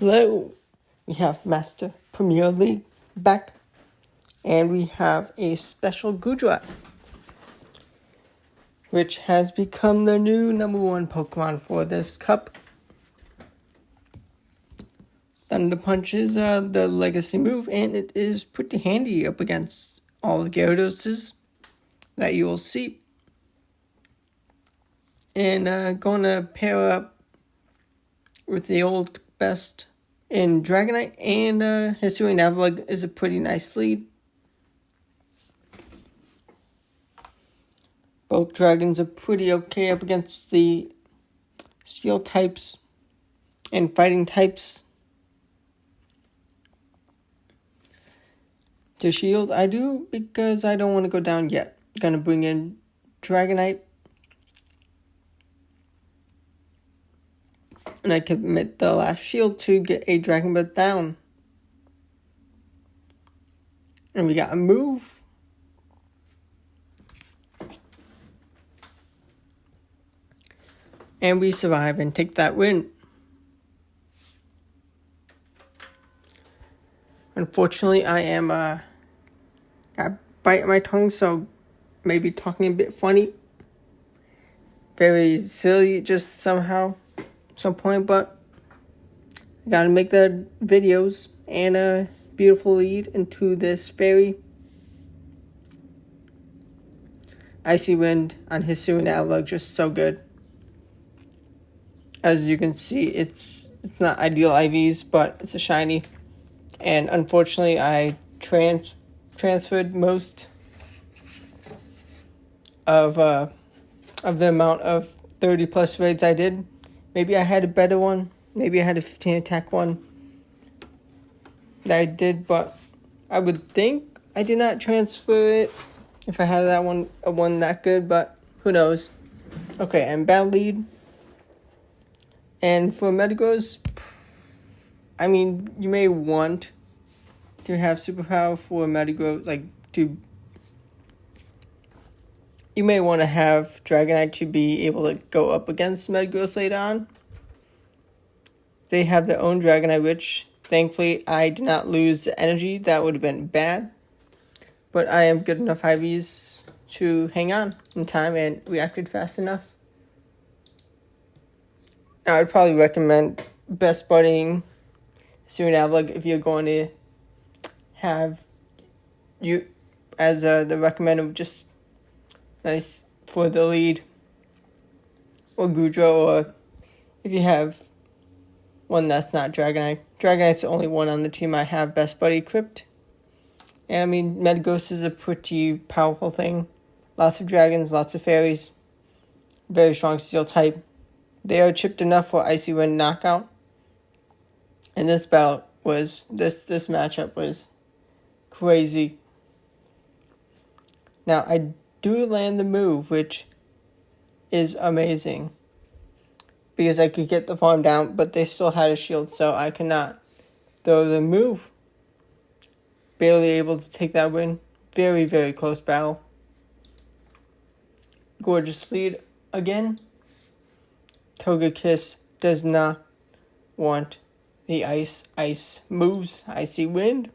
Hello, we have Master Premier League back, and we have a special Goodra, which has become the new number 1 Pokemon for this cup. Thunder Punch is the legacy move, and it is pretty handy up against all the Gyarados that you will see. And going to pair up with the old best in Dragonite, and Hisuian Avalugg is a pretty nice lead. Both dragons are pretty okay up against the steel types and fighting types. To shield, I do because I don't want to go down yet. Gonna bring in Dragonite. And I commit the last shield to get a Dragon Breath down. And we got a move. And we survive and take that win. Unfortunately, I am got a bite in my tongue, so maybe talking a bit funny. Very silly, just somehow, some point, but I gotta make the videos and a beautiful lead into this fairy. Icy Wind on Hisuian Avalugg, just so good. As you can see, it's not ideal IVs, but it's a shiny. And unfortunately, I transferred most of the amount of 30 plus raids I did. Maybe I had a better one. Maybe I had a 15 attack one that I did, but I would think I did not transfer it if I had that one that good, but who knows. Okay, I'm bad lead. And for Metagross, I mean, you may want to have superpower for Metagross, you may want to have Dragonite to be able to go up against Metagross later on. They have their own Dragonite, which thankfully I did not lose the energy. That would have been bad. But I am good enough IVs to hang on in time and reacted fast enough. I would probably recommend best budding Hisuian Avalugg if you're going to have you as the recommended, just nice for the lead, or Goodra, or if you have one that's not Dragonite. Dragonite's the only one on the team I have best buddy equipped. And I mean, Metagross is a pretty powerful thing. Lots of dragons, lots of fairies, very strong steel type. They are chipped enough for Icy Wind knockout. And this battle was, this matchup was crazy. Now, I do land the move, which is amazing. Because I could get the farm down, but they still had a shield, so I cannot throw the move. Barely able to take that win. Very, very close battle. Gorgeous lead again. Togekiss does not want the ice moves. Icy Wind.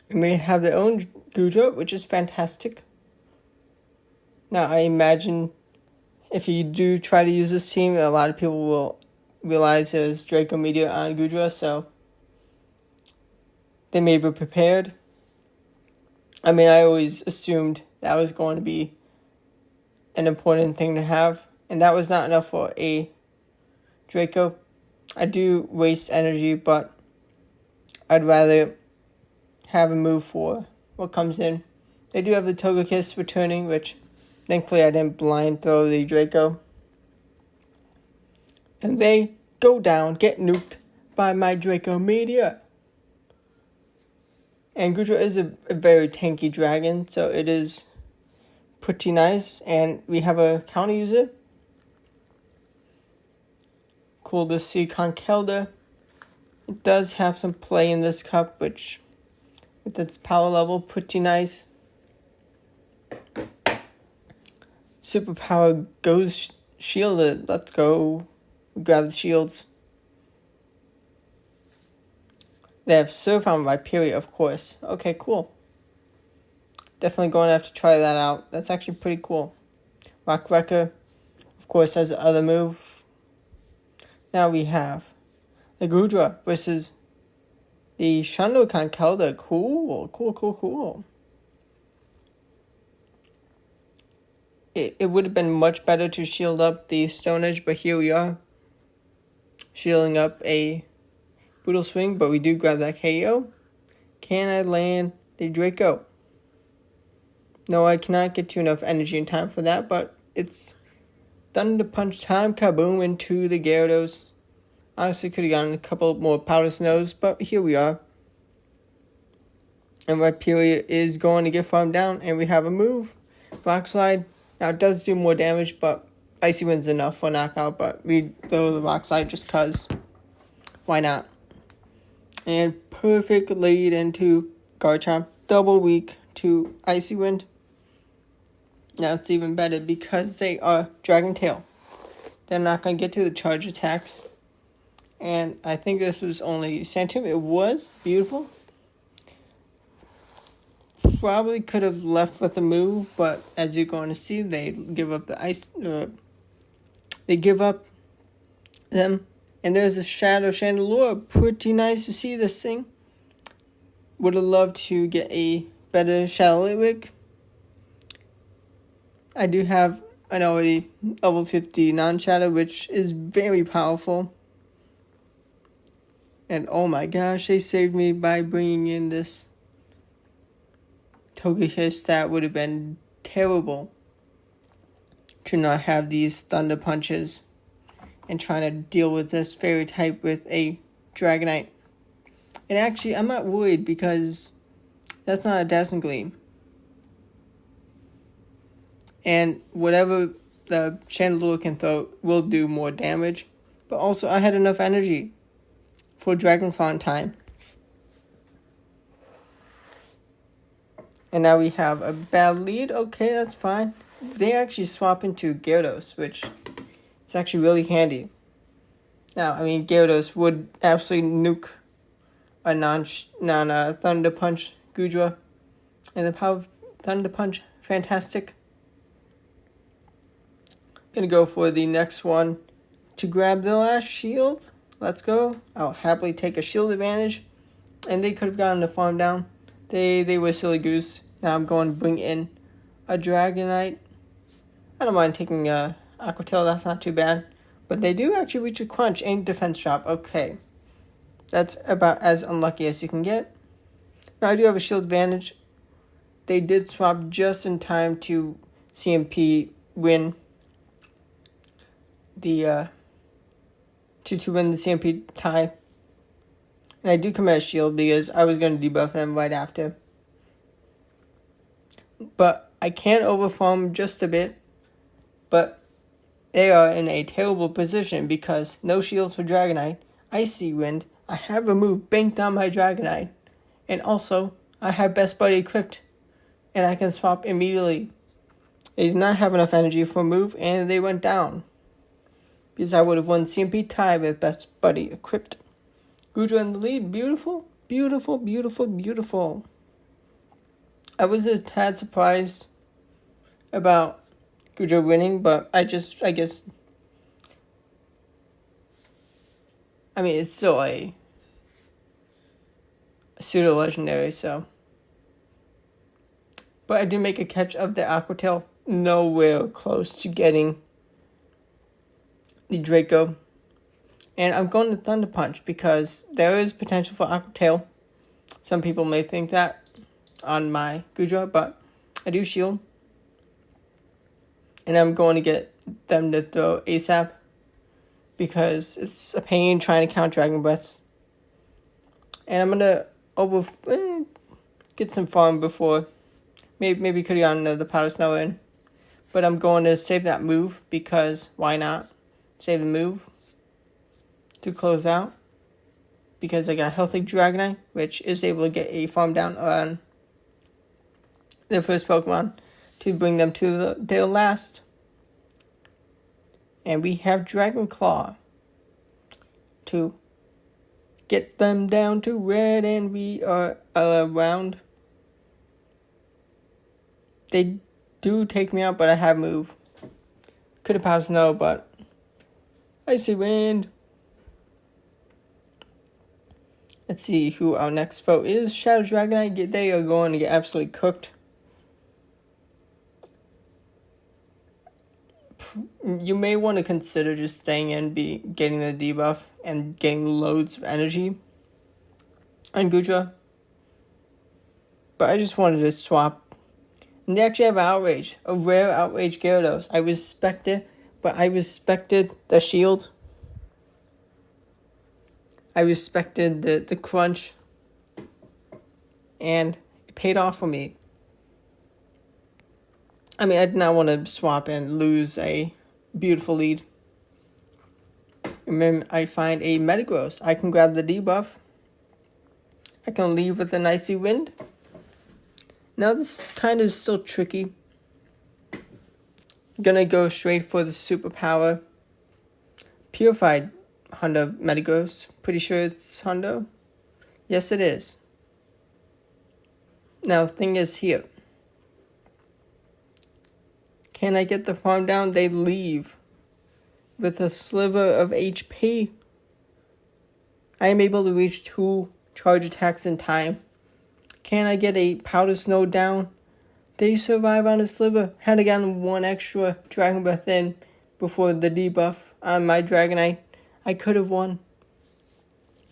And they have their own Goodra, which is fantastic. Now, I imagine if you do try to use this team, a lot of people will realize there's Draco Meteor on Goodra, so they may be prepared. I mean, I always assumed that was going to be an important thing to have, and that was not enough for a Draco. I do waste energy, but I'd rather have a move for what comes in. They do have the Togekiss returning, which thankfully I didn't blind throw the Draco. And they go down, get nuked by my Draco Meteor. And Goodra is a very tanky dragon, so it is pretty nice. And we have a counter user. Cool to see Conkeldurr. It does have some play in this cup, which with its power level, pretty nice. Superpower goes shielded. Let's go. grab the shields. They have Surf on Viperia, of course. Okay, cool. Definitely going to have to try that out. That's actually pretty cool. Rock Wrecker, of course, has the other move. Now we have the Goodra versus the Shandokan Kelda. Cool. It would have been much better to shield up the Stone Edge, but here we are. Shielding up a Brutal Swing, but we do grab that KO. Can I land the Draco? No, I cannot get to enough energy in time for that, but it's Thunder Punch time. Kaboom into the Gyarados. Honestly, could have gotten a couple more Powder Snows, but here we are. And Viperia is going to get farmed down, and we have a move. Rock Slide. Now, it does do more damage, but Icy Wind's enough for knockout, but we throw the Rock Slide just because. Why not? And perfect lead into Garchomp. Double weak to Icy Wind. Now it's even better because they are Dragon Tail. They're not going to get to the charge attacks. And I think this was only Santum. It was beautiful. Probably could have left with a move, but as you're going to see, they give up the ice. They give up them. And there's a Shadow Chandelure. Pretty nice to see this thing. Would have loved to get a better Shadow Litwick. I do have an already level 50 non-shadow, which is very powerful. And oh my gosh, they saved me by bringing in this Togekiss. That would have been terrible to not have these Thunder Punches and trying to deal with this fairy type with a Dragonite. And actually, I'm not worried because that's not a Dazzling Gleam. And whatever the Chandelure can throw will do more damage. But also, I had enough energy for Dragonfly in time. And now we have a bad lead. Okay, that's fine. They actually swap into Gyarados, which is actually really handy. Now, I mean, Gyarados would absolutely nuke a non-Thunder Punch Goodra. And the power of Thunder Punch, fantastic. Gonna go for the next one to grab the last shield. Let's go. I'll happily take a shield advantage. And they could have gotten the farm down. They were silly goose. Now I'm going to bring in a Dragonite. I don't mind taking a Aqua Tail. That's not too bad. But they do actually reach a crunch and defense drop. Okay. That's about as unlucky as you can get. Now I do have a shield advantage. They did swap just in time to CMP win the to win the CMP tie. And I do commit a shield because I was going to debuff them right after. But I can overfarm just a bit. But they are in a terrible position because no shields for Dragonite, Icy Wind. I have a move banked on my Dragonite. And also, I have Best Buddy equipped. And I can swap immediately. They did not have enough energy for a move and they went down. Because I would have won CMP tie with Best Buddy equipped. Goodra in the lead. Beautiful. I was a tad surprised about Goodra winning, but I guess, I mean, it's still a pseudo-legendary, so. But I did make a catch of the Aqua Tail. Nowhere close to getting the Draco. And I'm going to Thunder Punch because there is potential for Aqua Tail. Some people may think that on my Goodra, but I do shield. And I'm going to get them to throw ASAP because it's a pain trying to count Dragon Breaths. And I'm going to get some farm before. Maybe could have gotten the Powder Snow in. But I'm going to save that move because why not? Save the move to close out. Because I got a healthy Dragonite, which is able to get a farm down on their first Pokemon to bring them to their last. And we have Dragon Claw. to get them down to red, and we are around. They do take me out, but I have moved. Could have passed no, but icy wind. Let's see who our next foe is. Shadow Dragonite. They are going to get absolutely cooked. You may want to consider just staying in, getting the debuff and getting loads of energy on Goodra. But I just wanted to swap. And they actually have Outrage, a rare Outrage Gyarados. I respect it, but I respected the shield. I respected the crunch, and it paid off for me. I mean, I did not want to swap and lose a beautiful lead. And then I find a Metagross. I can grab the debuff. I can leave with an Icy Wind. Now this is kind of still tricky. Gonna go straight for the superpower. Purified Hundo Metagross. Pretty sure it's Hundo. Yes, it is. Now, the thing is here. Can I get the farm down? They leave with a sliver of HP. I am able to reach 2 charge attacks in time. Can I get a Powder Snow down? They survive on a sliver. Had I gotten 1 extra Dragon Breath in before the debuff on my Dragonite, I could have won.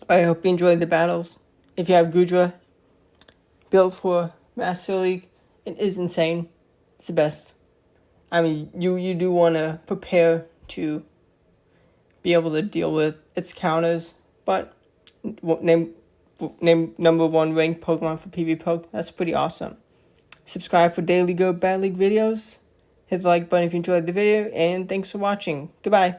I hope you enjoyed the battles. If you have Goodra built for Master League, it is insane. It's the best. I mean, you do want to prepare to be able to deal with its counters, but name number 1 ranked Pokemon for PvPoke. That's pretty awesome. Subscribe for daily Go Bad League videos. Hit the like button if you enjoyed the video, and thanks for watching. Goodbye.